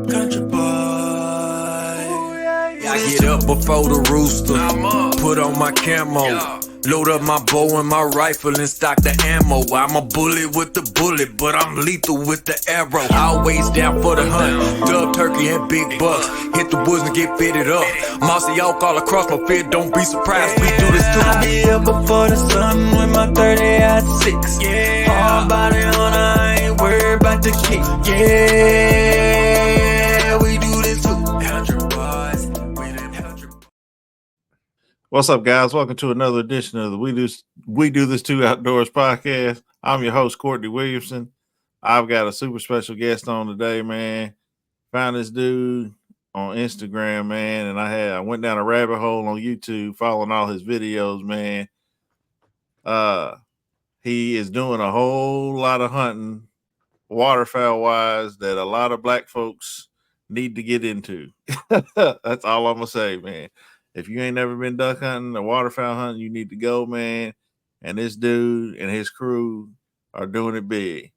Country boy. I get up before the rooster, put on my camo, load up my bow and my rifle and stock the ammo. I'm a bullet with the bullet, but I'm lethal with the arrow. Always down for the hunt, dub turkey and big bucks. Hit the woods and get fitted up. Mossy Oak all across my fit, don't be surprised, we do this too. I be up before the sun with my 30 at 6. Hard body on, I ain't worried about the kick. Yeah, we do this too. What's up, guys? Welcome to another edition of the We Do This Too Outdoors podcast. I'm your host, Courtney Williamson. I've got a super special guest on today, man. Found this dude on Instagram, man, and I went down a rabbit hole on YouTube following all his videos, man. He is doing a whole lot of hunting, waterfowl wise, that a lot of black folks need to get into. That's all I'm gonna say, man. If you ain't never been duck hunting or waterfowl hunting, you need to go, man. And this dude and his crew are doing it big.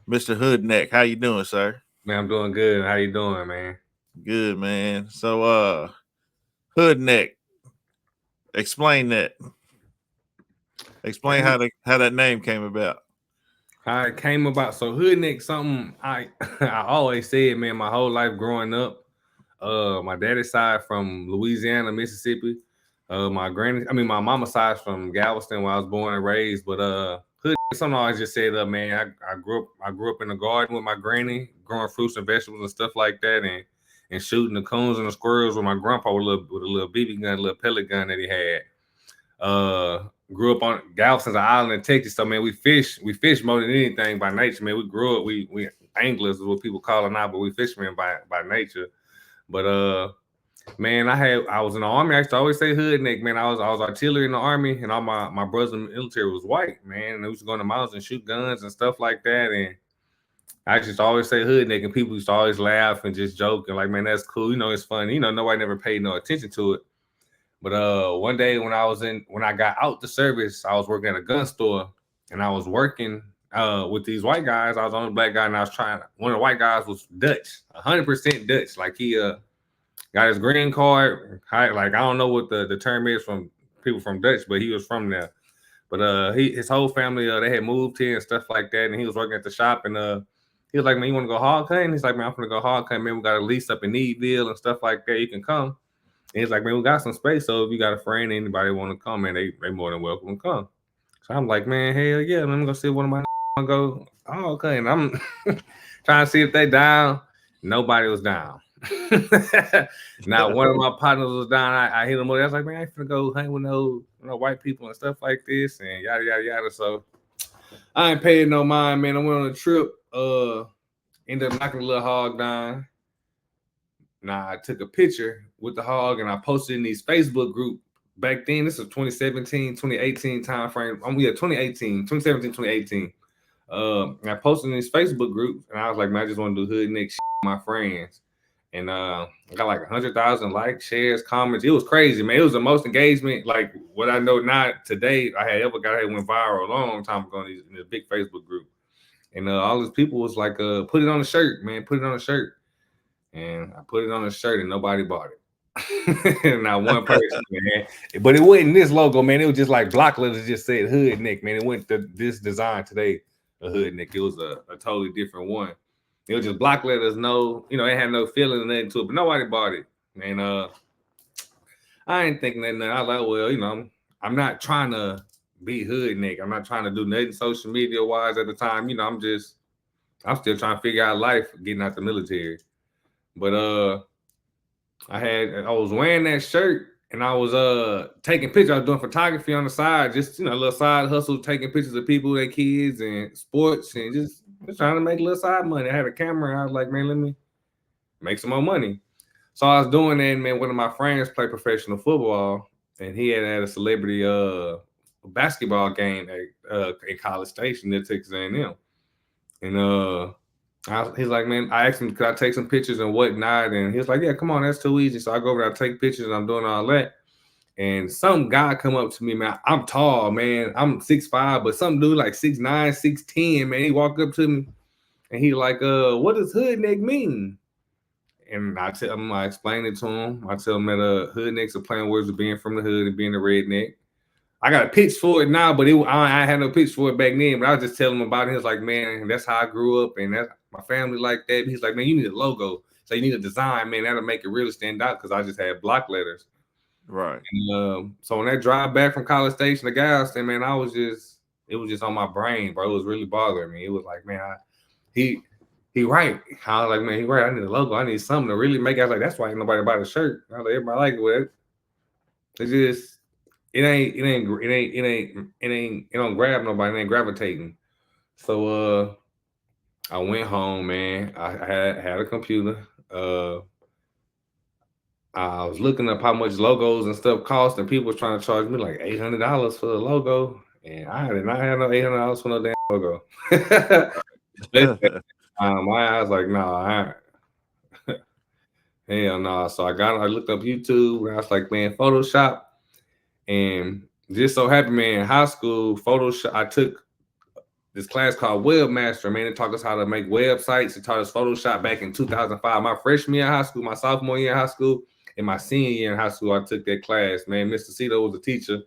Mr. HoodNeck, how you doing, sir? Man, I'm doing good. How you doing, man? Good, man. So, HoodNeck, explain that. Explain how that name came about. How it came about. So HoodNeck, something I always said, man, my whole life growing up. My daddy's side from Louisiana, Mississippi. My mama's side from Galveston, where I was born and raised. But HoodNeck, something I always just said, man, I grew up in the garden with my granny, growing fruits and vegetables and stuff like that, and shooting the coons and the squirrels with my grandpa with a little BB gun, a little pellet gun that he had. Grew up on Galveston's an island in Texas, so man, we fish more than anything by nature, man. We grew up, we anglers is what people call it now, but we fishermen by nature. But man, I was in the army. I used to always say HoodNeck, man. I was artillery in the army, and all my brothers in the military was white, man. And they used to go in the mountains and shoot guns and stuff like that. And I just always say HoodNeck, and people used to always laugh and just joke and like, man, that's cool. You know, it's funny. You know, nobody never paid no attention to it. But one day when I got out the service, I was working at a gun store, and I was working with these white guys. I was the only black guy, and one of the white guys was Dutch, 100% Dutch. Like he got his green card. Like I don't know what the term is from people from Dutch, but he was from there. But his whole family, they had moved here and stuff like that, and he was working at the shop, and he was like, man, you want to go hog hunting? He's like, man, I'm gonna go hog hunting. Man, we got a lease up in Needville and stuff like that. You can come. And he's like, man, we got some space, so if you got a friend, anybody want to come, man, they more than welcome to come. So I'm like, man, hell yeah, man, I'm gonna see one of my go. Oh, okay, and I'm trying to see if they down. Nobody was down. Now one of my partners was down. I hit him up. I was like, man, I ain't finna go hang with no white people and stuff like this, and yada yada yada. So I ain't paying no mind, man. I went on a trip. Ended up knocking a little hog down. Now I took a picture with the hog and I posted in these Facebook group back then. This was 2017, 2018 time frame. 2017, 2018. And I posted in these Facebook groups, and I was like, man, I just want to do HoodNeck shit with my friends. And I got like 100,000 likes, shares, comments. It was crazy, man. It was the most engagement, like what I know now today, I had ever got. It went viral a long time ago in this big Facebook group. And all these people was like, put it on a shirt, man, put it on a shirt. And I put it on a shirt and nobody bought it. Not one person, man. But it wasn't this logo, man. It was just like block letters just said HoodNeck, man. It went to this design today, a HoodNeck. It was a totally different one. It was just block letters, it had no feeling or nothing to it, but nobody bought it. And I ain't thinking nothing. I was like, well, I'm not trying to be HoodNeck. I'm not trying to do nothing social media wise at the time. I'm still trying to figure out life getting out the military. But I was wearing that shirt and I was taking pictures. I was doing photography on the side, just a little side hustle, taking pictures of people, their kids and sports, and just trying to make a little side money. I had a camera and I was like, man, let me make some more money. So I was doing that, and man, one of my friends played professional football, and he had a celebrity basketball game at College Station at Texas A&M. And he's like, man, I asked him, could I take some pictures and whatnot? And he was like, yeah, come on, that's too easy. So I go over there, I take pictures, and I'm doing all that. And some guy come up to me, man. I'm tall, man. I'm 6'5", but some dude like 6'9", 6'10", man. He walked up to me, and he like, what does HoodNeck mean? and I tell them, I explain it to them. I tell them that HoodNeck's a plain words of being from the hood and being a redneck. I got a pitch for it now, but I had no pitch for it back then. But I was just telling him about it. He was like, man, that's how I grew up, and that's my family like that. He's like, man, you need a logo. So you need a design, man. That'll make it really stand out because I just had block letters. Right. And, so when that drive back from College Station to Galveston, man, it was just on my brain, bro. It was really bothering me. It was like, man, he right. I was like, man, he right. I need a logo. I need something to really make it. I was like, that's why ain't nobody buy the shirt. I was like, everybody like it. Well, it's just it don't grab nobody. It ain't gravitating. So I went home, man. I had a computer. I was looking up how much logos and stuff cost, and people was trying to charge me like $800 for the logo, and I did not have no $800 for no damn logo. My eyes like, nah, hell no. So I looked up YouTube, and I was like, man, Photoshop, and just so happened, man, in high school, Photoshop. I took this class called Webmaster, man. It taught us how to make websites. It taught us Photoshop back in 2005. My freshman year in high school, my sophomore year in high school, and my senior year in high school, I took that class, man. Mr. Cito was a teacher.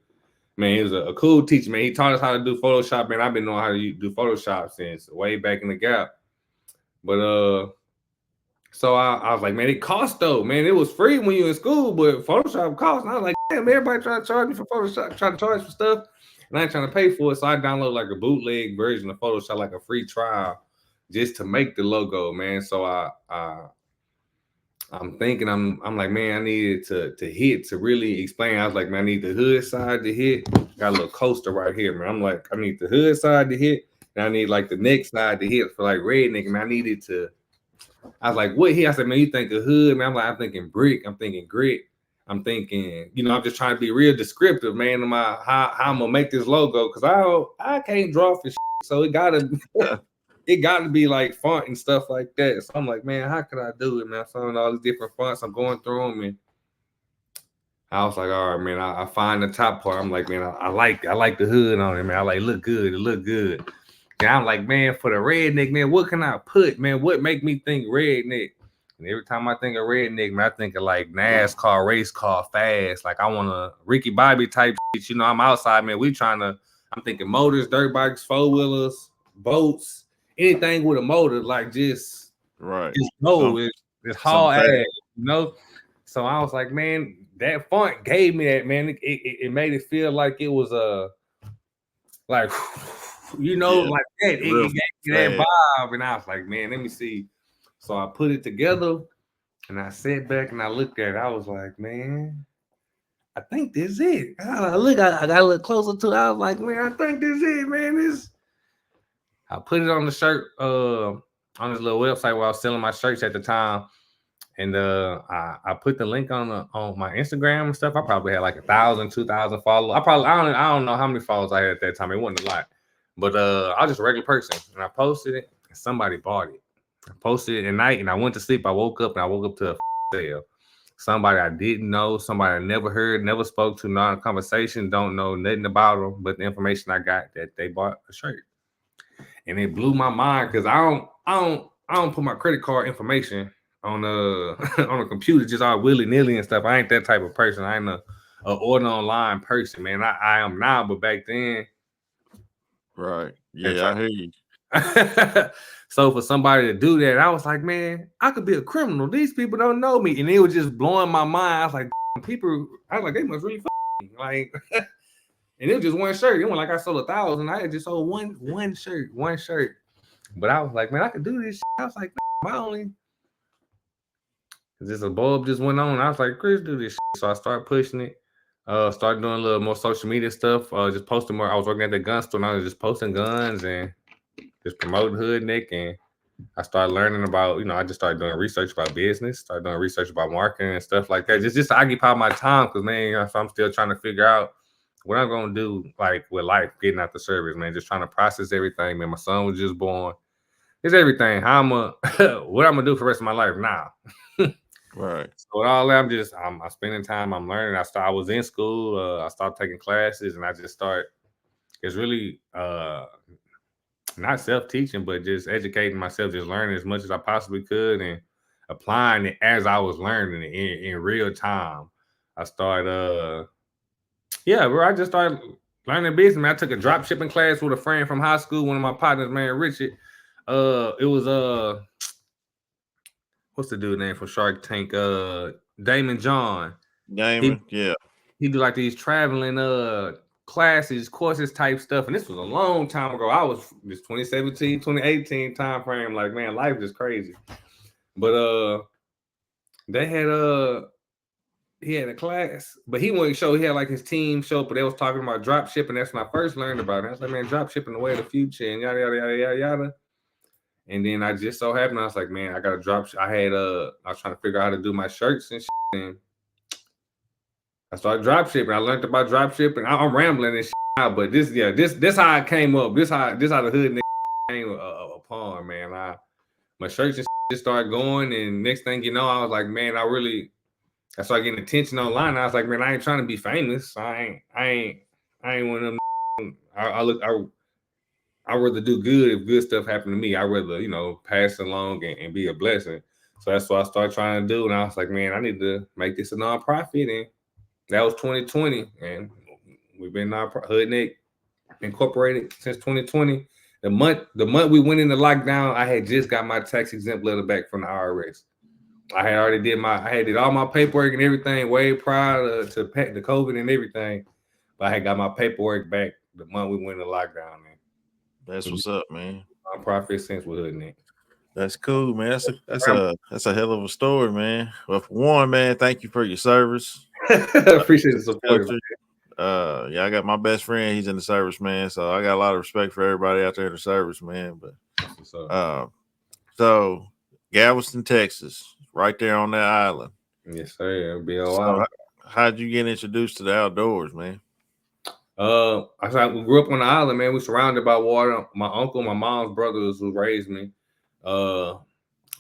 Man, he was a cool teacher, man. He taught us how to do Photoshop, man. I've been knowing how to do Photoshop since way back in the gap. But so I was like, man, it cost though, man. It was free when you in school, but Photoshop cost. And I was like, damn, everybody trying to charge me for Photoshop, trying to charge for stuff, and I ain't trying to pay for it. So I downloaded like a bootleg version of Photoshop, like a free trial, just to make the logo, man. So I'm thinking, I'm like, man, I needed to hit to really explain. I was like, man, I need the hood side to hit. Got a little coaster right here, man. I'm like, I need the hood side to hit, and I need like the neck side to hit for like redneck. And I needed to. I was like, what here? I said, man, you think of hood, man? I'm like, I'm thinking brick. I'm thinking grit. I'm thinking, I'm just trying to be real descriptive, man, of how I'm gonna make this logo, because I can't draw for shit, so it gotta be like font and stuff like that. So I'm like, man, how could I do it, man? I'm found all these different fonts. I'm going through them, and I was like, all right, man. I find the top part. I'm like, man, I like the hood on it, man. I like look good. It look good. And I'm like, man, for the redneck, man, what can I put, man? What make me think redneck? And every time I think of redneck, man, I think of like NASCAR, race car, fast. Like I want a Ricky Bobby type shit. I'm outside, man. I'm thinking motors, dirt bikes, four-wheelers, boats, anything with a motor, like just right. It's hard ass, So I was like, man, that font gave me that, man. It made it feel like it was like like that. It gave me that vibe, and I was like, man, let me see. So I put it together, and I sat back and I looked at it. I was like, man, I think this is it. I got a little closer to it. I was like, man, I think this is it, man. I put it on the shirt, on this little website where I was selling my shirts at the time. And I put the link on my Instagram and stuff. I probably had like 1,000, 2,000 followers. I don't know how many followers I had at that time. It wasn't a lot, but I was just a regular person, and I posted it, and somebody bought it. I posted it at night, and I went to sleep. I woke up to a sale. Somebody I didn't know, somebody I never heard, never spoke to, not a conversation, don't know nothing about them, but the information I got that they bought a shirt, and it blew my mind because I don't put my credit card information on a computer just all willy-nilly and stuff. I ain't that type of person. I ain't a order online person, man. I am now, but back then. Right. Yeah, I hear you. So for somebody to do that, I was like, man, I could be a criminal. These people don't know me. And it was just blowing my mind. I was like, they must really like, and it was just one shirt. It wasn't like I sold 1,000. I had just sold one shirt. But I was like, man, I could do this shit. I was like, my only. Just a bulb just went on. I was like, Chris, do this shit. So I started pushing it. Started doing a little more social media stuff. Just posting more. I was working at the gun store, and I was just posting guns and just promoting HoodNeck. And I started learning about, I just started doing research about business, started doing research about marketing and stuff like that. Just to occupy my time, because, man, I'm still trying to figure out what I'm going to do, like, with life, getting out the service, man. Just trying to process everything, man. My son was just born. It's everything. What I'm going to do for the rest of my life now. Right. So with all that, I'm spending time, I'm learning. I was in school, I started taking classes, and I just started. It's really not self-teaching, but just educating myself, just learning as much as I possibly could. And applying it as I was learning it in real time. I started, bro, I just started learning business, man. I took a drop shipping class with a friend from high school, one of my partners, man, Richard. It was what's the dude name from Shark Tank? Damon John. Damon, yeah. He do like these traveling classes, courses type stuff. And this was a long time ago. I was this 2017, 2018 time frame. Like, man, life is crazy. But they had he had a class, but he wouldn't show. He had like his team show, but they was talking about drop shipping. That's when I first learned about it. I was like, man, drop shipping the way of the future and yada yada yada yada yada. And then I just so happened, I was like, man, I got to drop. I was trying to figure out how to do my shirts and shit. And I started drop shipping. I learned about drop shipping. I'm rambling and shit out, but this how I came up. This how the HoodNeck came upon, man. My shirts and shit just started going, and next thing you know, I was like, man, I started getting attention online. I was like, man, I ain't trying to be famous. I ain't one of them. I rather do good if good stuff happened to me. I rather, pass it along and be a blessing. So that's what I started trying to do. And I was like, man, I need to make this a nonprofit. And that was 2020. And we've been HoodNeck Incorporated since 2020. The month we went into lockdown, I had just got my tax exempt letter back from the IRS. I had already did all my paperwork and everything way prior to the COVID and everything. But I had got my paperwork back the month we went into lockdown, man. That's what's up, man. Nonprofit since with HoodNeck. That's cool, man. That's a hell of a story, man. Well, for one, man, thank you for your service. Appreciate the support. I got my best friend. He's in the service, man. So I got a lot of respect for everybody out there in the service, man. But so Galveston, Texas, right there on that island. Yes, sir. It'll be a while. So how'd you get introduced to the outdoors, man? We grew up on the island, man. We surrounded by water. My uncle, my mom's brothers who raised me.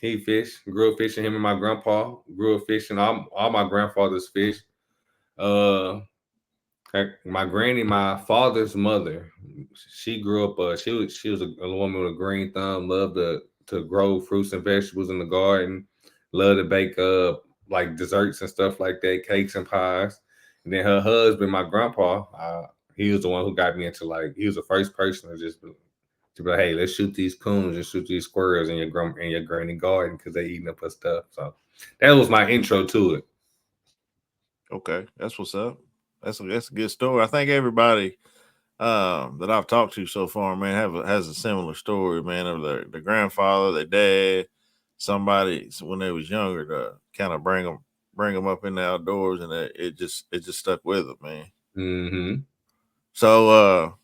He fished, grew up fishing. Him and my grandpa grew up fishing. All my grandfathers fished. My granny, my father's mother, she grew up. She was a woman with a green thumb. Loved to grow fruits and vegetables in the garden. Loved to bake like desserts and stuff like that, cakes and pies. And then her husband, my grandpa, he was the one who got me into he was the first person to be like, hey, let's shoot these coons and shoot these squirrels in your granny garden because they eating up her stuff. So that was my intro to it. Okay, that's what's up. That's a good story. I think everybody that I've talked to so far, man, has a similar story, man, of their grandfather, their dad, somebody when they was younger to kind of bring them up in the outdoors, and it just stuck with them, man. Mm-hmm. So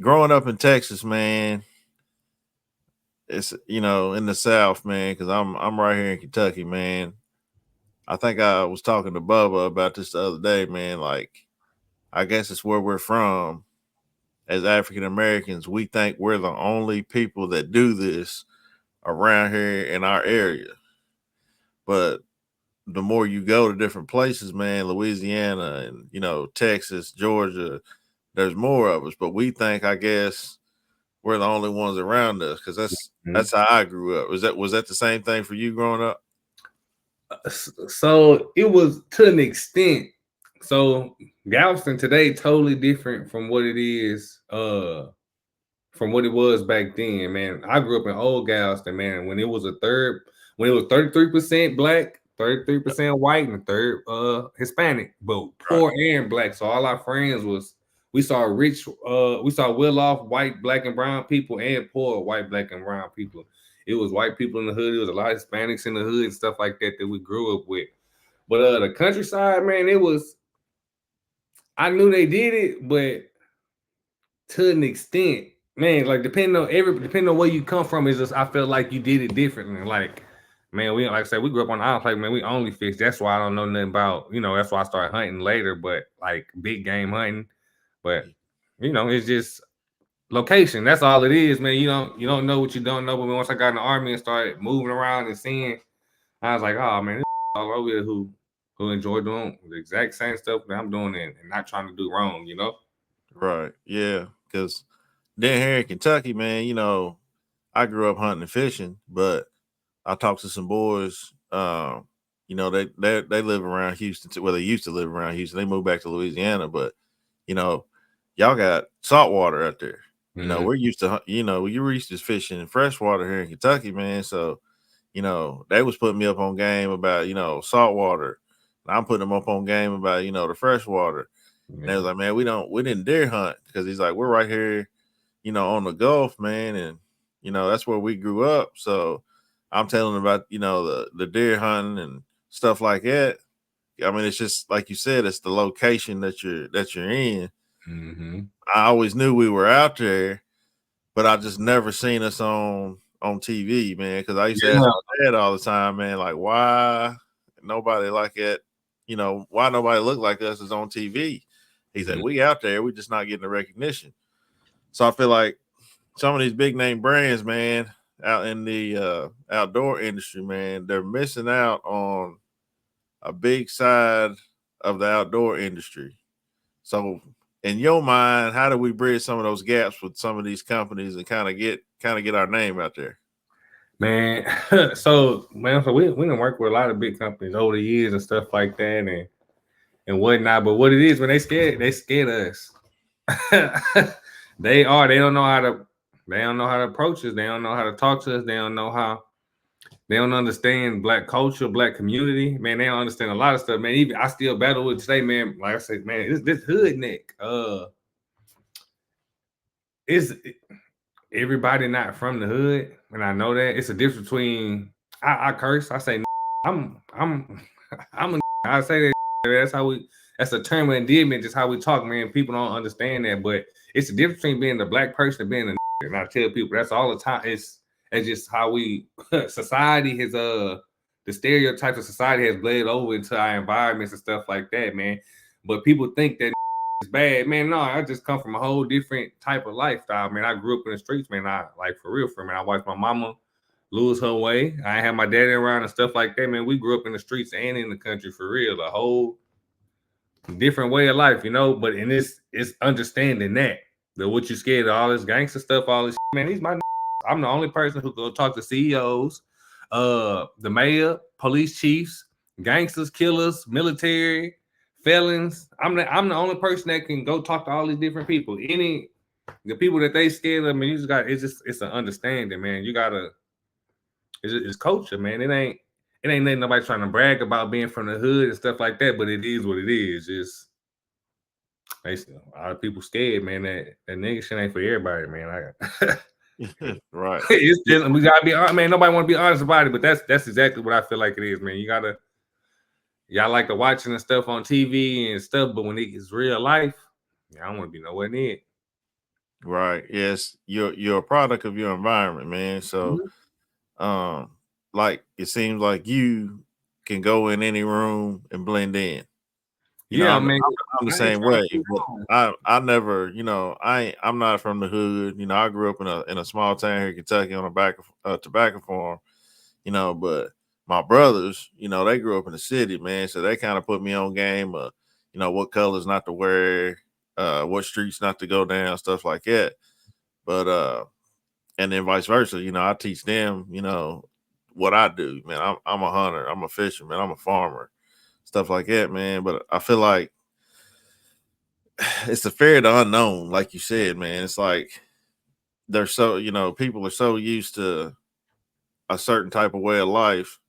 growing up in Texas, man, it's in the South, man, because I'm right here in Kentucky, man. I think I was talking to Bubba about this the other day, man. Like, I guess it's where we're from as African Americans. We think we're the only people that do this around here in our area. But the more you go to different places, man, Louisiana and, Texas, Georgia, there's more of us. But we think, I guess, we're the only ones around us because that's how I grew up. Was that the same thing for you growing up? So it was to an extent. So Galveston today totally different from what it is, from what it was back then, man. I grew up in old Galveston, man, when it was 33% black, 33% white, and third Hispanic, but poor and black. So all our friends we saw well-off white, black, and brown people and poor white, black, and brown people. It was white people in the hood. It was a lot of Hispanics in the hood and stuff like that we grew up with. But the countryside, man, I knew they did it, but to an extent, man, like depending on where you come from, is just I felt like you did it differently. Like, man, we grew up on the island, like, man, we only fish. That's why I don't know nothing about, that's why I started hunting later, but like big game hunting. But it's just location. That's all it is, man. You don't know what you don't know. But once I got in the army and started moving around and seeing, I was like, oh man, all over here who enjoy doing the exact same stuff that I'm doing and not trying to do wrong, Right. Yeah. Because then here in Kentucky, man, I grew up hunting and fishing, but I talked to some boys you know, they live around Houston too. Well, they used to live around Houston. They moved back to Louisiana, but you know, y'all got salt water out there. You know, we're used to, you know, you were used to fishing freshwater here in Kentucky, man. So, you know, they was putting me up on game about, you know, salt water. And I'm putting them up on game about, you know, the freshwater. And they was like, man, we didn't deer hunt, because he's like, we're right here, you know, on the Gulf, man. And, you know, that's where we grew up. So I'm telling them about, you know, the deer hunting and stuff like that. I mean, it's just like you said, it's the location that you're in. I always knew we were out there, but I just never seen us on TV, man. Because I used to ask my dad all the time, man, like, why nobody like that, you know, why nobody look like us is on TV. He said, we out there, we just not getting the recognition. So I feel like some of these big name brands, man, out in the outdoor industry, man, they're missing out on a big side of the outdoor industry. So in your mind, how do we bridge some of those gaps with some of these companies and kind of get our name out there? Man, so we done work with a lot of big companies over the years and stuff like that and whatnot. But what it is, when they scared us. They don't know how to approach us. They don't know how to talk to us. They don't understand Black culture, Black community. Man, they don't understand a lot of stuff, man. Even I still battle with today, man. Like I said, man, this HoodNeck. Is everybody not from the hood, and I know that. It's a difference between I curse. I say I'm a I say that. That's a term of endearment, just how we talk, man. People don't understand that, but it's the difference between being a Black person and being a and I tell people that's all the time. It's just how we society has the stereotypes of society has bled over into our environments and stuff like that, man. But people think that it's bad, man. No, I just come from a whole different type of lifestyle, man. I grew up in the streets, man. I like for real, man. I watched my mama lose her way. I had my daddy around and stuff like that, man. We grew up in the streets and in the country for real. A whole different way of life, you know. But in this, it's understanding that what you scared of all this gangster stuff, all this shit, man. These my I'm the only person who go talk to CEOs, the mayor, police chiefs, gangsters, killers, military, felons. I'm the only person that can go talk to all these different people. The people that they scared of, man, you just got it's an understanding, man. You gotta it's culture, man. It ain't letting nobody trying to brag about being from the hood and stuff like that, but it is what it is. Just a lot of people scared, man. That nigga shit ain't for everybody, man. Right. It's just, we gotta be honest, man. Nobody want to be honest about it, but that's exactly what I feel like it is, man. Y'all like to watching and stuff on TV and stuff, but when it gets real life, I don't want to be nowhere near it. Right. Yes, you're a product of your environment, man. So like it seems like you can go in any room and blend in. You know, I'm the same way. But I never, you know, I'm not from the hood. You know, I grew up in a small town here in Kentucky on a tobacco farm. You know, but my brothers, you know, they grew up in the city, man. So they kind of put me on game of, you know, what colors not to wear, what streets not to go down, stuff like that. But and then vice versa, you know, I teach them, you know, what I do, man. I'm a hunter, I'm a fisherman, I'm a farmer, stuff like that, man. But I feel like it's the fear of the unknown, like you said, man. It's like they're so, you know, people are so used to a certain type of way of life,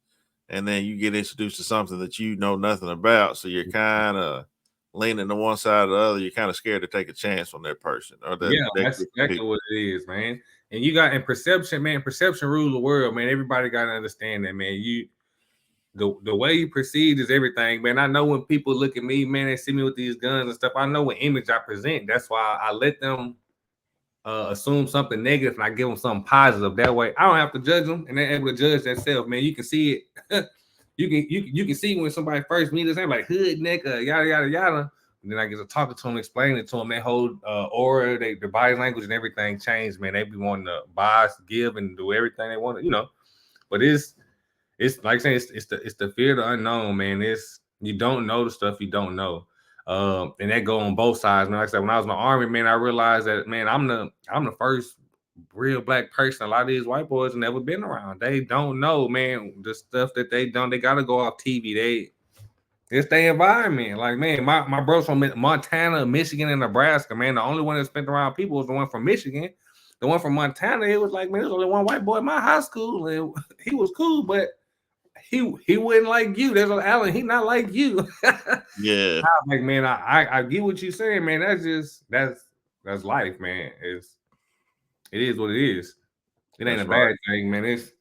and then you get introduced to something that you know nothing about, so you're kind of leaning to one side or the other. You're kind of scared to take a chance on that person or that. That's exactly what it is, man. And you got in perception, man. Perception rules the world, man. Everybody got to understand that, man. The way you perceive is everything, man. I know when people look at me, man, they see me with these guns and stuff. I know what image I present. That's why I let them assume something negative and I give them something positive. That way, I don't have to judge them, and they're able to judge themselves, man. You can see it. you can see when somebody first meets us, they're like HoodNeck, yada yada yada. And then I get to talking to them, explaining it to them. They hold aura, their body language and everything changed, man. They be wanting to buy, give, and do everything they want to, you know. But it's like saying it's the fear of the unknown, man. You don't know the stuff you don't know. And that go on both sides, man. Like I said, when I was in the Army, man, I realized that, man, I'm the first real black person. A lot of these white boys have never been around. They don't know, man, the stuff that they don't. They gotta go off TV. It's their environment. Like, man, my bro's from Montana, Michigan, and Nebraska, man. The only one that spent around people was the one from Michigan. The one from Montana, it was like, man, there's only one white boy in my high school, and he was cool, but he wouldn't like you. There's an Allen, he not like you. Yeah. I'm like, man, I get what you're saying, man. That's life, man. It is what it is. It ain't a bad thing, man. It's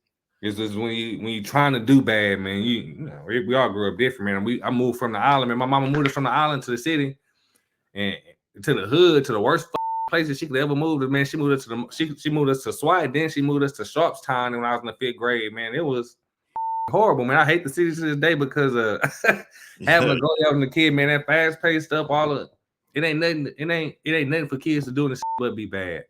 just when you trying to do bad, man. You know, we all grew up different, man. I moved from the island, man. My mama moved us from the island to the city, and to the hood, to the worst places she could ever move. Man, she moved us to she moved us to Swat, then she moved us to Sharpstown when I was in the 5th grade. Man, it was horrible, man. I hate the city to this day because of having to go there with the kid, man. That fast paced stuff, it ain't nothing for kids to do, and the but be bad.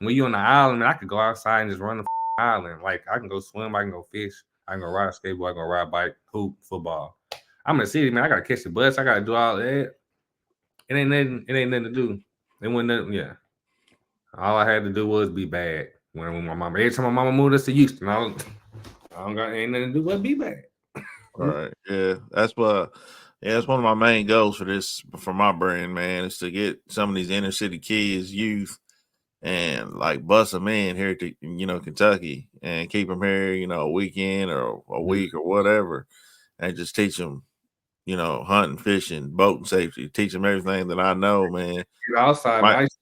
When you on the island, man, I could go outside and just run the island. Like, I can go swim, I can go fish, I can go ride a skateboard, I can go ride bike, hoop, football. I'm in the city, man. I gotta catch the bus, I gotta do all that. It ain't nothing to do. It wasn't nothing, yeah. All I had to do was be bad. When my mama, every time my mama moved us to Houston, I don't got ain't nothing to do but be bad. All right. Yeah. That's one of my main goals for my brand, man, is to get some of these inner city kids, youth, and like bust them in here to, Kentucky, and keep them here, a weekend or a week or whatever, and just teach them, hunting, fishing, boating safety, teach them everything that I know, man. Outside, man, I used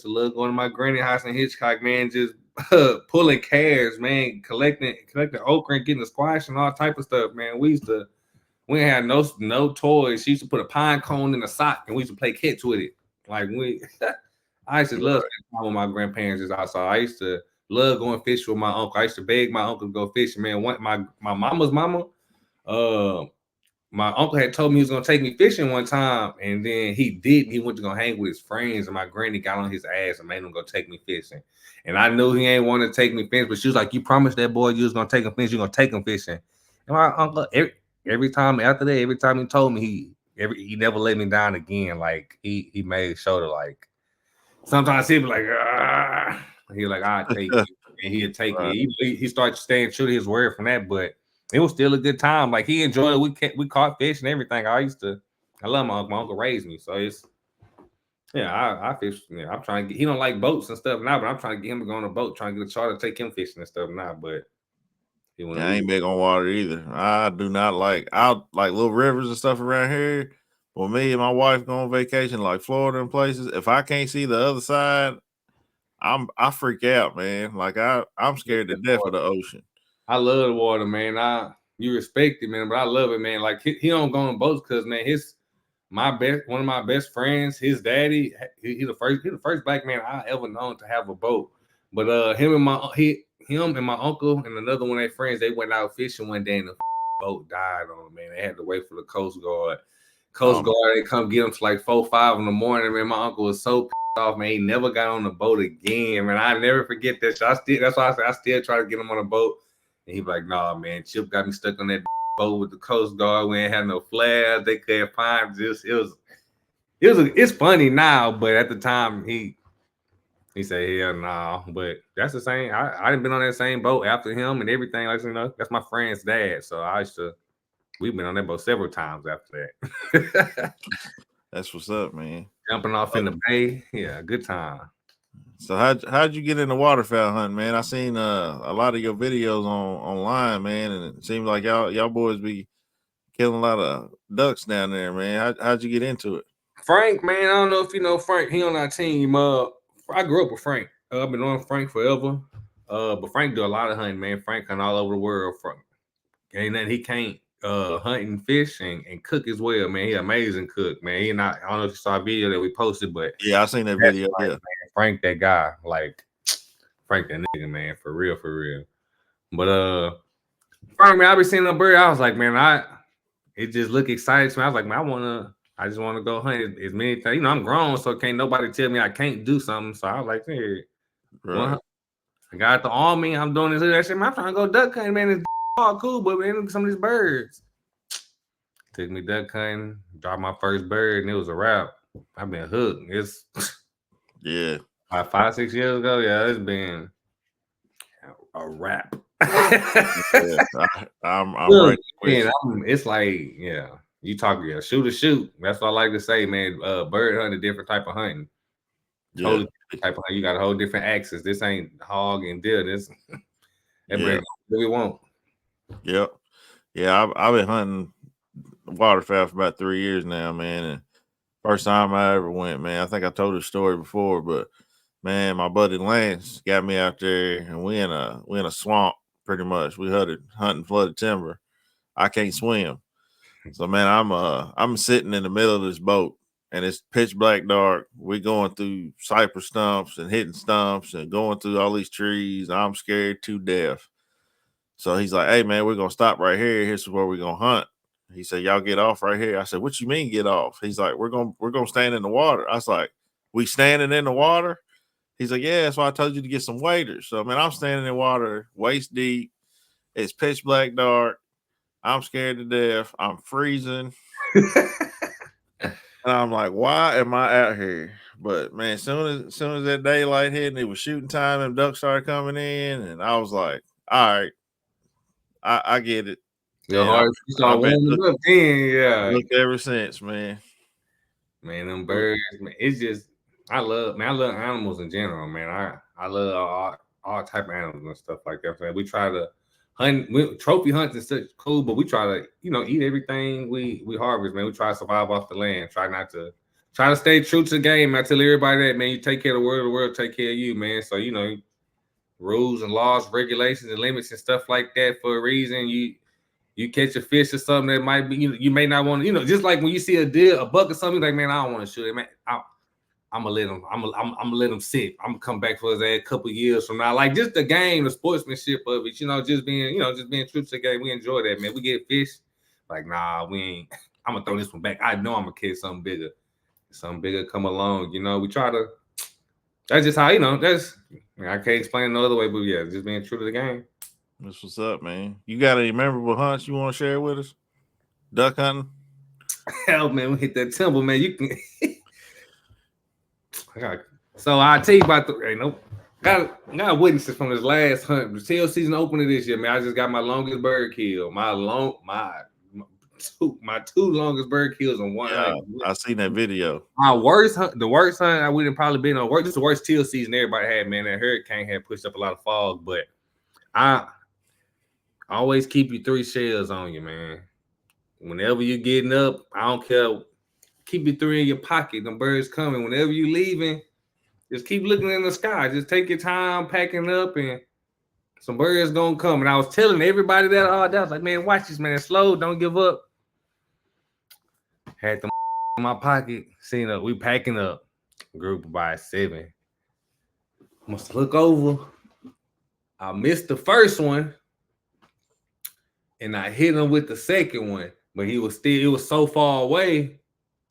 to love going to my granny house in Hitchcock, man, just pulling cares, man, collecting okra and getting the squash and all type of stuff, man. We didn't have no toys. She used to put a pine cone in a sock, and we used to play catch with it. Like, I used to love time with my grandparents is outside. I used to love going fishing with my uncle. I used to beg my uncle to go fishing, man. My mama's mama, my uncle had told me he was gonna take me fishing one time, and then he didn't. He went to go hang with his friends, and my granny got on his ass and made him go take me fishing. And I knew he ain't want to take me fishing, but she was like, "You promised that boy you was gonna take him fishing. You gonna take him fishing." And my uncle, every time after that, every time he told me, he never let me down again. Like, he made sure to, like, sometimes he'd be like, he like, "I'll take it," and he'd take it. He started staying true to his word from that, but it was still a good time. Like, he enjoyed it. We caught fish and everything. I love my uncle. My uncle raised me, so it's I fish. Yeah, I'm trying to get. He don't like boats and stuff now, but I'm trying to get him to go on a boat, trying to get a charter, take him fishing and stuff now. But I ain't big on water either. I do not like little rivers and stuff around here. When me and my wife go on vacation, like Florida and places, if I can't see the other side, I freak out, man. Like, I'm scared to death of the ocean. I love the water, man. You respect it, man, but I love it, man. Like, he don't go on boats because, man, one of my best friends, his daddy, he's the first black man I ever known to have a boat. But him and my uncle and another one of their friends, they went out fishing one day and the boat died on them, man. They had to wait for the Coast Guard. They come get them to like 4, 5 in the morning, man. My uncle was so pissed off, man. He never got on the boat again, man. I never forget that. So that's why I said I still try to get him on a boat. And he be like, "Nah, man, Chip got me stuck on that boat with the Coast Guard. We ain't had no flares. They couldn't find this. It's funny now, but at the time he said, "Hell no." But that's the same. I done been on that same boat after him and everything. Like, that's my friend's dad. So we've been on that boat several times after that. That's what's up, man. Jumping off in the bay. Yeah, good time. So how'd you get into waterfowl hunting, man? I seen a lot of your videos online, man, and it seems like y'all boys be killing a lot of ducks down there, man. How'd you get into it? Frank, man, I don't know if you know Frank. He on our team. I grew up with Frank. I've been on Frank forever. But Frank do a lot of hunting, man. Frank hunt all over the world. Frank ain't nothing he can't hunt and fish and cook as well, man. He amazing cook, man. I don't know if you saw a video that we posted, but yeah, I seen that video. Frank, yeah, man. Frank, that guy, like Frank, that nigga, man, for real. But Frank, man, I be seeing a bird. I was like, man, it just looked exciting to me. I was like, man, I just want to go hunt as many things. I'm grown, so can't nobody tell me I can't do something. So I was like, hey, right. I got the army. I'm doing this. That shit, man. I'm trying to go duck hunting, man. It's all cool, but man, look at some of these birds. Took me duck hunting, dropped my first bird, and it was a wrap. I've been hooked. Yeah. About 5-6 years ago, yeah, it's been a wrap. Yeah, I'm Look, right with man, you. it's like, yeah, you talk, yeah, shoot or shoot. That's what I like to say, man. Bird hunting, different type of hunting. Totally different type of hunting. You got a whole different axis. This ain't hog and deer. This everybody what we want. Yep. Yeah, I've been hunting waterfowl for about 3 years now, man. And first time I ever went, man, I think I told the story before, but man, my buddy Lance got me out there, and we in a swamp pretty much. We hunting flooded timber. I can't swim, so man, I'm sitting in the middle of this boat, and it's pitch black dark. We're going through cypress stumps and hitting stumps and going through all these trees. I'm scared to death. So he's like, "Hey man, we're gonna stop right here. Here's where we're gonna hunt." He said, "Y'all get off right here." I said, "What you mean get off?" He's like, "We're gonna stand in the water." I was like, "We standing in the water?" He's like, "Yeah, that's why I told you to get some waders." So man, I'm standing in water, waist deep. It's pitch black dark. I'm scared to death. I'm freezing. And I'm like, why am I out here? But man, soon as that daylight hit and it was shooting time and ducks started coming in, and I was like, all right, I get it. Your And heart, you start I've been warming up then, yeah. looked ever since, man. Man, them birds, man. It's just I love animals in general, man. I love all type of animals and stuff like that. Man. We try to trophy hunts and such cool, but we try to, eat everything we harvest, man. We try to survive off the land. Try to stay true to the game. I tell everybody that, man, you take care of the world take care of you, man. So, rules and laws, regulations and limits and stuff like that for a reason. You catch a fish or something that might be, you may not want to, just like when you see a deer, a buck or something, like, man, I don't want to shoot it, man. I'm gonna let him. I'm gonna let him sit. I'm gonna come back for his ass a couple years from now. Like just the game, the sportsmanship of it. Just being true to the game. We enjoy that, man. We get fish. Like, nah, we ain't. I'm gonna throw this one back. I know I'm gonna catch something bigger. Something bigger come along. We try to. That's just how I can't explain it no other way. But yeah, just being true to the game. That's what's up, man. You got any memorable hunts you want to share with us? Duck hunting? Hell, man, we hit that timber, man. You can. So I'll tell you about got witnesses from this last hunt. The tail season opening this year, man. I just got my longest bird kill. My two longest bird kills in one hunt. I seen that video. My worst hunt, the worst hunt I wouldn't probably been on. This is the worst teal season everybody had, man. That hurricane had pushed up a lot of fog, but I always keep you 3 shells on you, man. Whenever you're getting up, I don't care. Keep your 3 in your pocket. The birds coming. Whenever you leaving, just keep looking in the sky. Just take your time packing up, and some birds gonna come. And I was telling everybody that all day. I was like, man, watch this, man. Slow, don't give up. Had them in my pocket. Seen up, we packing up. Group by 7. Must look over. I missed the first one, and I hit him with the second one, but it was so far away.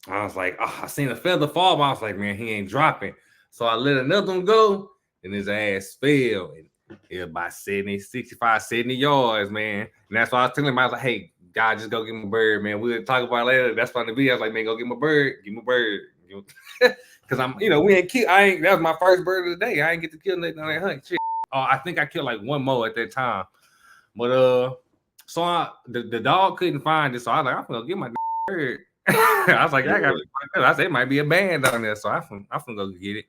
I was like, I seen a feather fall, but I was like, man, he ain't dropping. So I let another one go, and his ass fell. And it was about 65, 70 yards, man. And that's why I was telling him, I was like, hey, God, just go get my bird, man. We'll talk about it later. That's why the video, I was like, man, go get my bird. Give my bird. Because I'm, we ain't kill. That was my first bird of the day. I ain't get to kill nothing on that hunt. Shit. I think I killed like one more at that time. But so the dog couldn't find it. So I was like, I'm gonna get my bird. I was like, I said it might be a band down there, so I'm gonna go get it.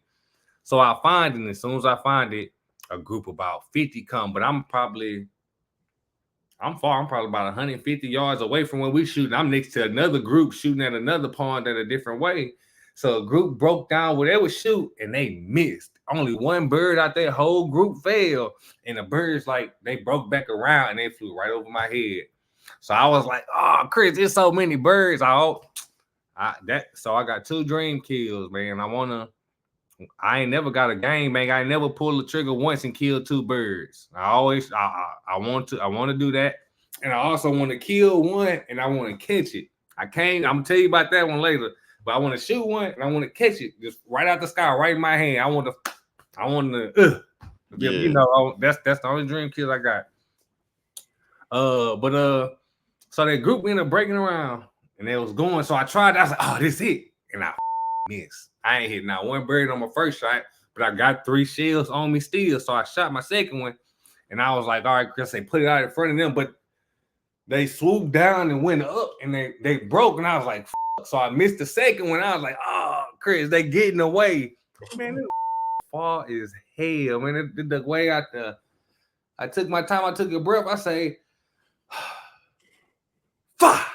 So I find it, and as soon as I find it, a group about 50 come, but I'm probably about 150 yards away from where we shooting. I'm next to another group shooting at another pond at a different way. So a group broke down where they would shoot, and they missed. Only one bird out there, whole group fell, and the birds they broke back around and they flew right over my head. So I was like, oh, Chris, there's so many birds. So I got 2 dream kills, man. I ain't never got a game, man. I ain't never pulled the trigger once and killed 2 birds. I want to do that. And I also want to kill one and I want to catch it. I'm gonna tell you about that one later, but I want to shoot one and I want to catch it just right out the sky, right in my hand. That's the only dream kill I got. So that group ended up breaking around and it was going. So I tried. I was like, oh, this it. And I missed. I ain't hit not one bird on my first shot, but I got 3 shells on me still. So I shot my second one, and I was like, all right, Chris, they put it out in front of them, but they swooped down and went up, and they broke, and I was like, fuck. So I missed the second one. I was like, oh, Chris, they getting away. Man, this far as hell, man. The way I took my time, I took a breath, I say, fuck.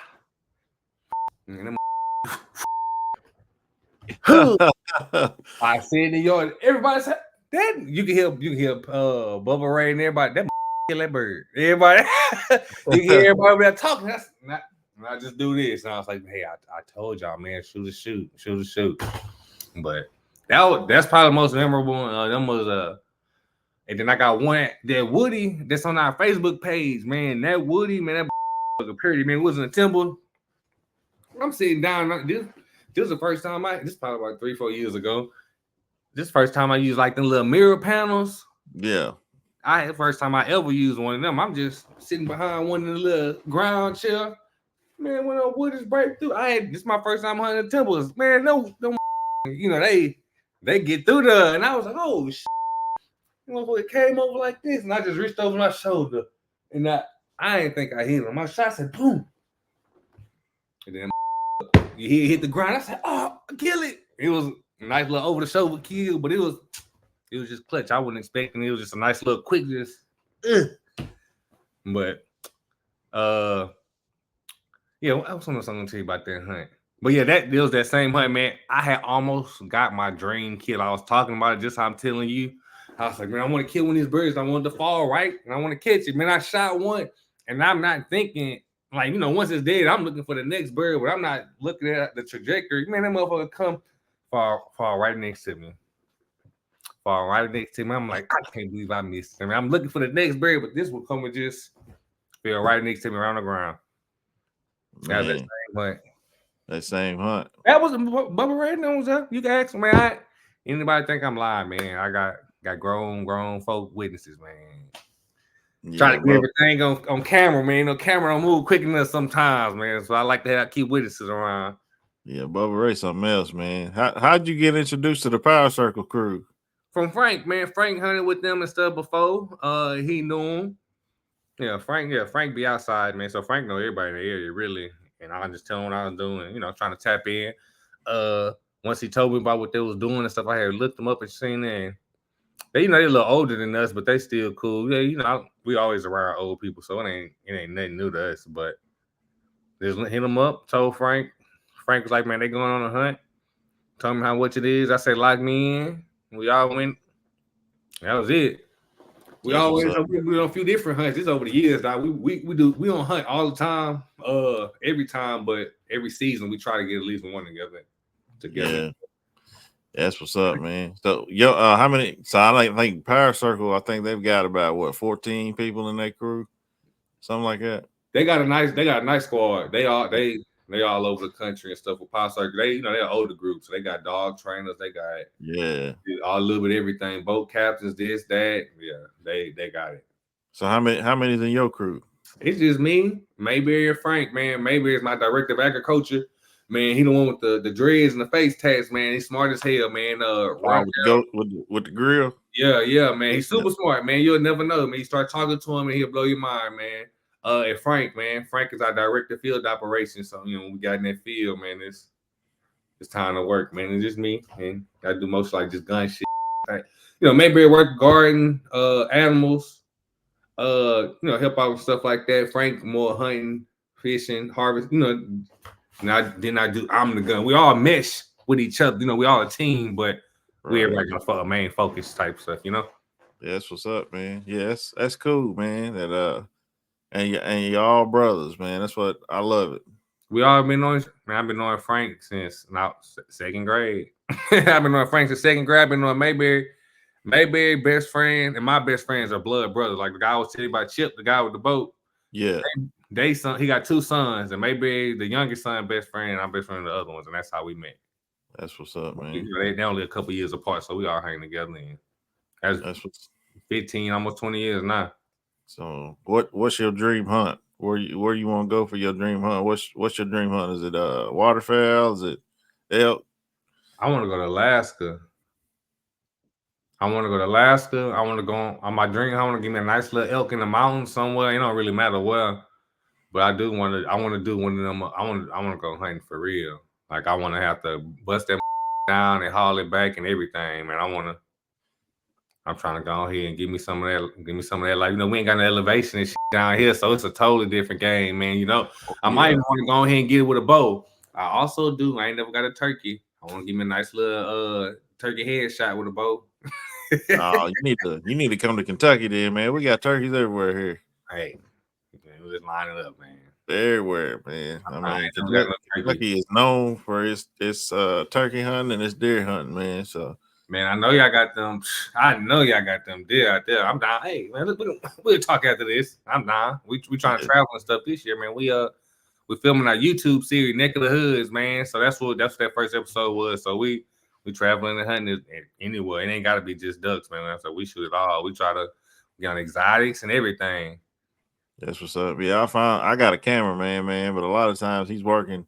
I said to y'all, everybody said that you can hear Bubba Ray and everybody that kill that bird. Everybody you can hear everybody over there talking. That's not I just do this. And I was like, hey, I told y'all, man, shoot a shoot. But that's probably the most memorable one. Them was and then I got one that Woody that's on our Facebook page, man. That Woody, man, that was a purity, man. It wasn't a temple. I'm sitting down. This was the first time this is probably about 3-4 years ago. This first time I used like the little mirror panels. Yeah. First time I ever used one of them. I'm just sitting behind one of the little ground chair. Man, when wood is break through, this is my first time hunting temples. Man, no, you know, they get through there. And I was like, oh shit. It came over like this, and I just reached over my shoulder. And I didn't think I hit him. My shot said boom. And then he hit the ground. I said, oh, kill it. It was a nice little over the shoulder kill, but it was just clutch. I wasn't expecting it. It was just a nice little quick, just But yeah, I was going to tell you about that hunt. But yeah, it was that same hunt, man. I had almost got my dream kill. I was talking about it just how I'm telling you. I was like, man, I want to kill one of these birds. I want it to fall right, and I want to catch it. Man, I shot one, and I'm not thinking, like, you know, once it's dead, I'm looking for the next bird, but I'm not looking at the trajectory. Man, that motherfucker come fall right next to me. Fall right next to me. I'm like, I can't believe I missed. I mean, I'm looking for the next bird, but this will come and just fell right next to me around the ground. That was that same hunt. That same hunt. That was Bubba Ray knows that. You can ask him, man. Anybody think I'm lying, man? I got grown folk witnesses, man. Yeah, trying to get everything on camera, man. No camera don't move quick enough sometimes, man. So I like to keep witnesses around. Yeah, Bubba Ray something else, man. How'd you get introduced to the Power Circle crew? From Frank, man. Frank hunted with them and stuff before. He knew him. Yeah, Frank be outside, man. So Frank know everybody in the area, really. And I just tell him what I was doing, you know, trying to tap in. Once he told me about what they was doing and stuff, I had looked them up and seen it. They, you know, they're a little older than us, but they still cool. Yeah, you know, we always around old people, so it ain't nothing new to us. But just hit them up, told Frank. Frank was like, man, they going on a hunt. Told me how much it is. I said, lock me in. We all went. That was it. We always do a few different hunts. It's over the years, dog. We don't hunt all the time, every time, but every season we try to get at least one together. Yeah. That's what's up, man. So how many? So I think Power Circle, I think they've got about 14 people in their crew, something like that. They got a nice squad. They all over the country and stuff with Power Circle. They're an older group, so they got dog trainers. They got a little bit of everything. Boat captains, this, that. Yeah, they got it. So how many's in your crew? It's just me, Mayberry, and Frank. Man, Mayberry is my director of agriculture. Man, he the one with the dreads and the face tats, man. He's smart as hell, man. With the grill. Yeah, man. He's super smart, man. You'll never know, man. You start talking to him and he'll blow your mind, man. And Frank, man. Frank is our director of field operations. So, you know, when we got in that field, man, it's time to work, man. It's just me, and I do most like just gun shit. Like, you know, maybe work garden, animals, you know, help out with stuff like that. Frank more hunting, fishing, harvest, you know. And I'm the gun. We all mesh with each other, you know. We all a team, but we everybody got a main focus type stuff, you know. Yeah, that's what's up, man. Yeah, that's cool, man. That and you're all brothers, man. That's what I love it. We all been knowing, man. I've been knowing Frank since second grade. I've been knowing Frank since second grade. I've been knowing Mayberry best friend, and my best friends are blood brothers. Like the guy I was telling you about, Chip, the guy with the boat. Yeah. He got 2 sons, and Mayberry, the youngest son, best friend, and I'm best friend of the other ones, and that's how we met. That's what's up, man. You know, they only a couple years apart, so we all hang together. And that's what's 15, almost 20 years now. So what's your dream hunt? Where you want to go for your dream hunt? What's your dream hunt? Is it waterfowl? Is it elk? I want to go to Alaska. I want to go to Alaska. I want to go on my dream. I want to give me a nice little elk in the mountains somewhere. It don't really matter where, but I do want to. I want to do one of them. I want to go hunting for real. Like I want to have to bust that down and haul it back and everything, man. I'm trying to go ahead and give me some of that. Give me some of that. Like, we ain't got no elevation and shit down here, so it's a totally different game, man. I might even want to go ahead and get it with a bow. I also do. I ain't never got a turkey. I want to give me a nice little turkey headshot with a bow. Oh, you need to come to Kentucky then, man. We got turkeys everywhere here. Hey, we just line it up, man. Everywhere, man. I mean, Kentucky is known for its turkey hunting and its deer hunting, man. So, man, I know y'all got them. I know y'all got them deer out there. I'm down. Hey, man, we'll talk after this. I'm down. We trying to travel and stuff this year, man. We filming our YouTube series, Neck of the Hoods, man. So that's what that first episode was. So we traveling and hunting anywhere. It ain't got to be just ducks, man. So we shoot it all. We try to get on exotics and everything. That's what's up. Yeah, I got a cameraman, man, but a lot of times he's working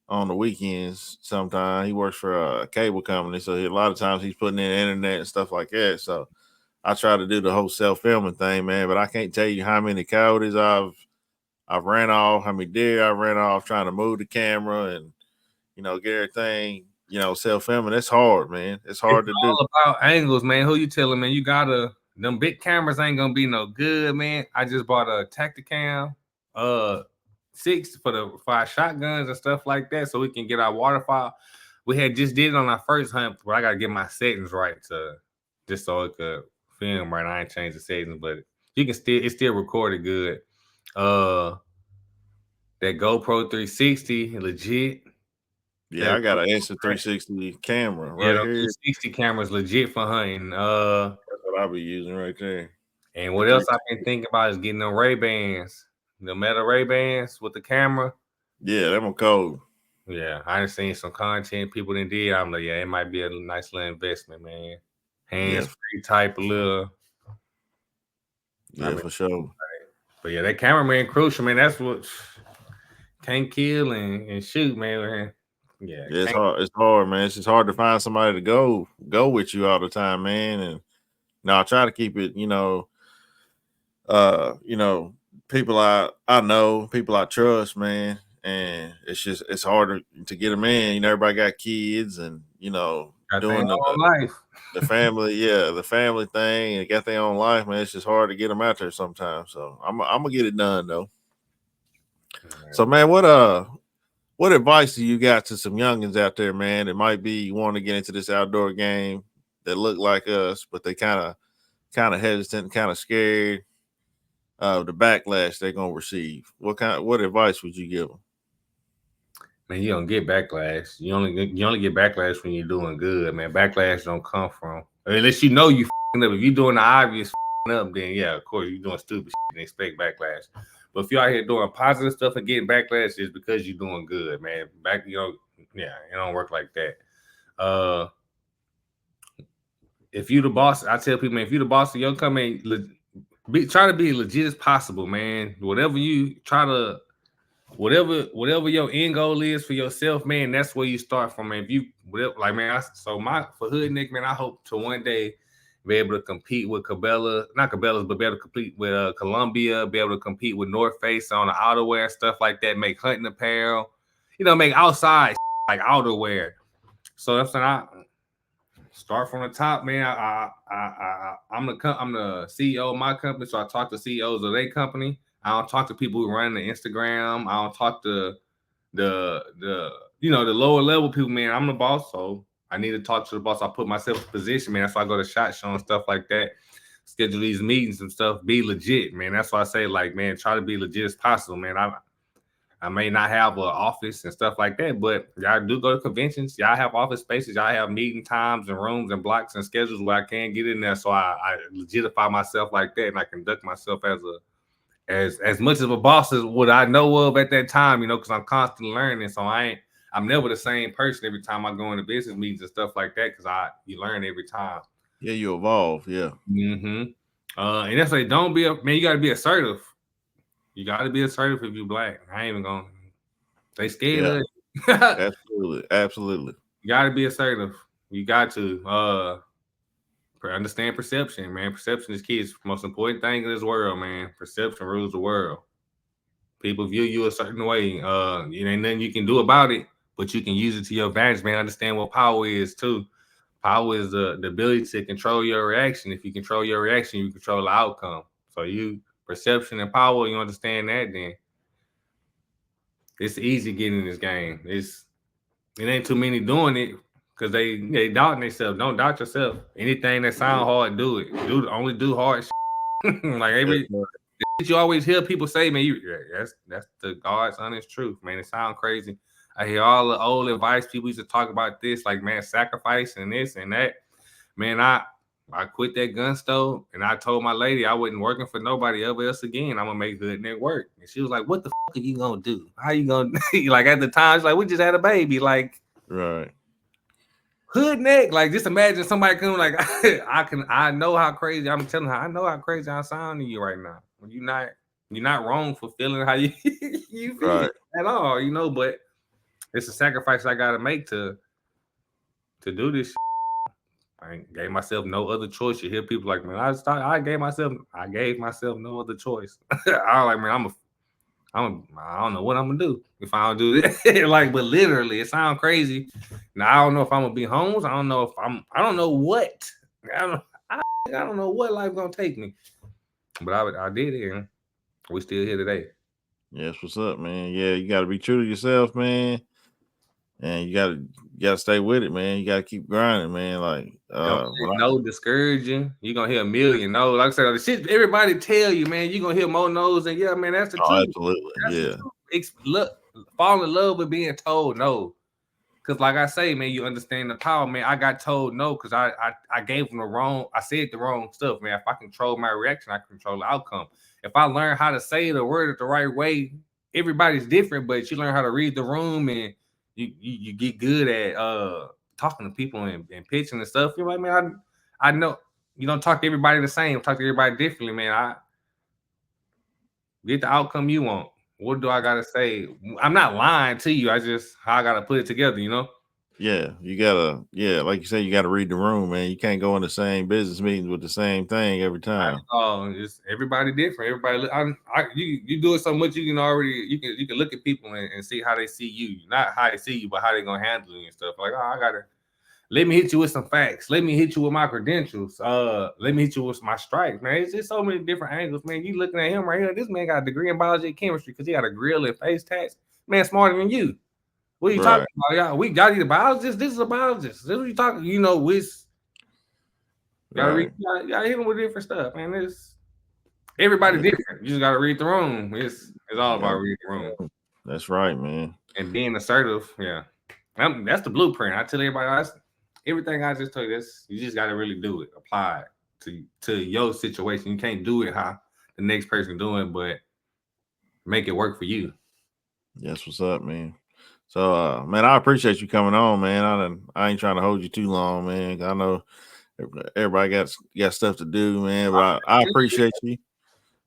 on the weekends. Sometimes he works for a cable company, so a lot of times he's putting in internet and stuff like that. So I try to do the whole self-filming thing, man, but I can't tell you how many coyotes I've ran off, how many deer I ran off trying to move the camera and get everything, self-filming. It's hard, man. It's hard to do. All about angles, man. Who you telling, man? You gotta, them big cameras ain't gonna be no good, man. I just bought a Tacticam 6 for our shotguns and stuff like that, so we can get our waterfowl. We had just did it on our first hunt, but I gotta get my settings right just so it could film right. I ain't changed the settings, but you can it's still recorded good. That GoPro 360 legit. Yeah, I got an Insta360 camera right here. 360 cameras legit for hunting. That's what I'll be using right there. And what else I've been thinking about is getting them Ray-Bans, the Meta Ray-Bans with the camera. Yeah, them are cold. Yeah, I done seen some content people done did. I'm like, yeah, it might be a nice little investment, man. Hands-free type of little. Yeah, for sure. But yeah, that cameraman crucial, man. That's what can't kill and shoot, man. Yeah, it's hard. It's hard, man. It's just hard to find somebody to go with you all the time, man. And I try to keep it, people I know, people I trust, man. And it's hard to get them in. Everybody got kids and doing life. The family, the family thing, and got their own life, man. It's just hard to get them out there sometimes. So I'm gonna get it done though. So man, what advice do you got to some youngins out there, man, that might be wanting to get into this outdoor game that look like us, but they kind of hesitant, kind of scared of the backlash they're gonna receive? What advice would you give them? Man, you don't get backlash. You only get backlash when you're doing good, man. Backlash don't come from unless you know you up. If you're doing the obvious up, then yeah, of course you're doing stupid shit and expect backlash. But if you're out here doing positive stuff and getting backlash, it's because you're doing good, man. It don't work like that. If you the boss, I tell people, man, if you the boss of your company, try to be legit as possible, man. Whatever your end goal is for yourself, man, that's where you start from. Man. If you for HoodNeck, man, I hope to one day be able to compete with but be able to compete with Columbia, be able to compete with North Face on the outerwear, stuff like that, make hunting apparel, make outside like outerwear. So that's when I start from the top, man. I'm the CEO of my company, so I talk to CEOs of their company. I don't talk to people who run the Instagram. I don't talk to the lower level people, man. I'm the boss, so I need to talk to the boss. I put myself in position, man. That's why I go to SHOT Show and stuff like that. Schedule these meetings and stuff. Be legit, man. That's why I say, like, man, try to be legit as possible, man. I may not have an office and stuff like that, but y'all do go to conventions. Y'all have office spaces. Y'all have meeting times and rooms and blocks and schedules where I can get in there. So I legitify myself like that, and I conduct myself as much of a boss as what I know of at that time, because I'm constantly learning. So I'm never the same person every time I go into business meetings and stuff like that, because you learn every time. Yeah, you evolve. Yeah. And that's like, you got to be assertive. You got to be assertive if you black. I ain't even gonna. They scared of it. Absolutely. You got to be assertive. You got to. Understand perception, man. Perception is key. It's the most important thing in this world, man. Perception rules the world. People view you a certain way. It ain't nothing you can do about it, but you can use it to your advantage, man. Understand what power is too. Power is the ability to control your reaction. If you control your reaction, you control the outcome. So you perception and power, you understand that, then it's easy getting in this game. It ain't too many doing it because they doubting themselves. Don't doubt yourself. Anything that sound hard, do it. Only do hard shit. Like you always hear people say, man, that's the God's honest truth, man. It sounds crazy. I hear all the old advice people used to talk about this, like, man, sacrifice and this and that. Man, I quit that gun store and I told my lady I wasn't working for nobody else again. I'm gonna make HoodNeck work. And she was like, what the fuck are you gonna do? How you gonna like at the time, she's like, we just had a baby. Like, right. HoodNeck, like, just imagine somebody coming like, I know how crazy, I'm telling her, I know how crazy I sound to you right now. You're not wrong for feeling how you feel right. at all, but it's a sacrifice I gotta make to do this shit. I gave myself no other choice. You hear people like, man, I gave myself no other choice. I was like, man, I don't know what I'm gonna do if I don't do this. Like, but literally, it sounds crazy. Now I don't know if I'm gonna be homeless. I don't know what. I don't know what life's gonna take me. But I did it, and we still here today. Yes, what's up, man? Yeah, you gotta be true to yourself, man. And you gotta stay with it, man. You gotta keep grinding, man. Like no discouraging. You're gonna hear a million no. Like I said, the shit everybody tell you, man, you're gonna hear more no's, and yeah, man, that's the truth. Absolutely. That's look, fall in love with being told no. Cause like I say, man, you understand the power, man. I got told no because I gave them I said the wrong stuff, man. If I control my reaction, I control the outcome. If I learn how to say the word the right way, everybody's different, but you learn how to read the room and you get good at talking to people and pitching and stuff. You're like, man, I know you don't talk to everybody the same, talk to everybody differently, man. I get the outcome you want. What do I gotta say? I'm not lying to you. I just how I gotta put it together, Yeah, you gotta, like you say, you gotta read the room, man. You can't go in the same business meetings with the same thing every time. Oh, it's everybody different. Everybody, you do it so much you can look at people and see how they see you, not how they see you, but how they gonna handle you and stuff. Like, I gotta let me hit you with some facts. Let me hit you with my credentials. Let me hit you with my stripes, man. It's just so many different angles, man. You looking at him right here. This man got a degree in biology and chemistry because he got a grill and face tats. Man, smarter than you. What are you talking about? Y'all need a biologist. This is a biologist. This is what you talking. Gotta hit them with different stuff, man. It's everybody different. You just gotta read the room. It's all about reading the room. That's right, man. And being assertive, yeah. That's the blueprint. I tell everybody, everything I just told you, you just got to really do it, apply it to your situation. You can't do it how the next person doing, but make it work for you. Yes, what's up, man? So, man, I appreciate you coming on, man. I ain't trying to hold you too long, man. I know everybody got stuff to do, man. But I appreciate you.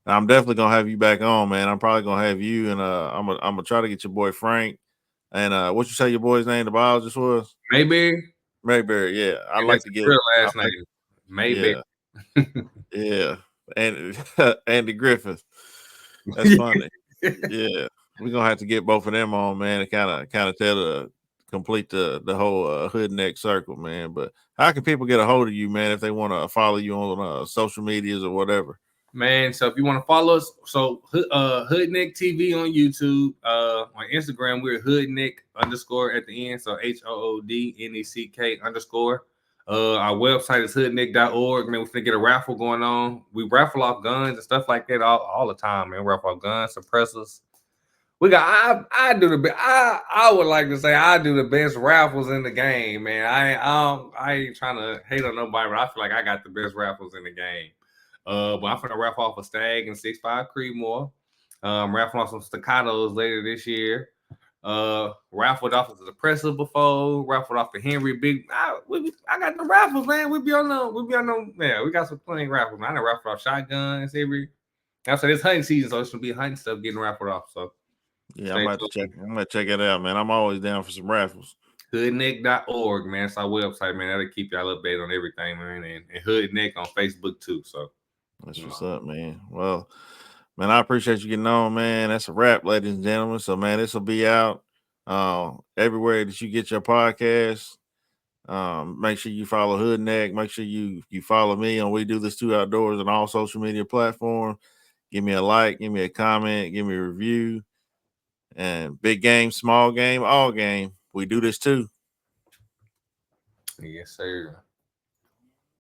I'm definitely gonna have you back on, man. I'm probably gonna have you, and I'm gonna try to get your boy Frank. And what you say your boy's name, the biologist was? Mayberry, yeah. I'd like to get real last name. Mayberry. Yeah. And Andy Griffith. That's funny. Yeah. We're gonna have to get both of them on, man, and kind of complete the whole HoodNeck circle, man. But how can people get a hold of you, man, if they want to follow you on social medias or whatever? Man, so if you want to follow us, so HoodNeck TV on YouTube, on Instagram, we're HoodNeck _ at the end, so HoodNeck _ our website is hoodneck.org. Man, we're gonna get a raffle going on. We raffle off guns and stuff like that all the time, man. Raffle off guns, suppressors. We got I do the I would like to say I do the best raffles in the game, man. I ain't trying to hate on nobody, but I feel like I got the best raffles in the game. But I'm gonna raffle off a Stag and 6.5 Creedmoor. Raffle off some staccatos later this year. Raffled off the suppressor before. Raffled off the Henry Big. I got the raffles, man. We be on them. Yeah, we got some plenty of raffles. Man. I done raffled off shotguns every. I said it's hunting season, so it's gonna be hunting stuff getting raffled off. So yeah, I'm gonna check it out, man. I'm always down for some raffles. HoodNeck.org, man. It's our website, man. That'll keep y'all updated on everything, man. And HoodNeck on Facebook too. So that's what's up, man. Well, man, I appreciate you getting on, man. That's a wrap, ladies and gentlemen. So, man, this will be out everywhere that you get your podcast. Make sure you follow HoodNeck. Make sure you follow me on We Do This Too Outdoors on all social media platforms. Give me a like, give me a comment, give me a review. And big game, small game, all game. We do this too. yes, sir.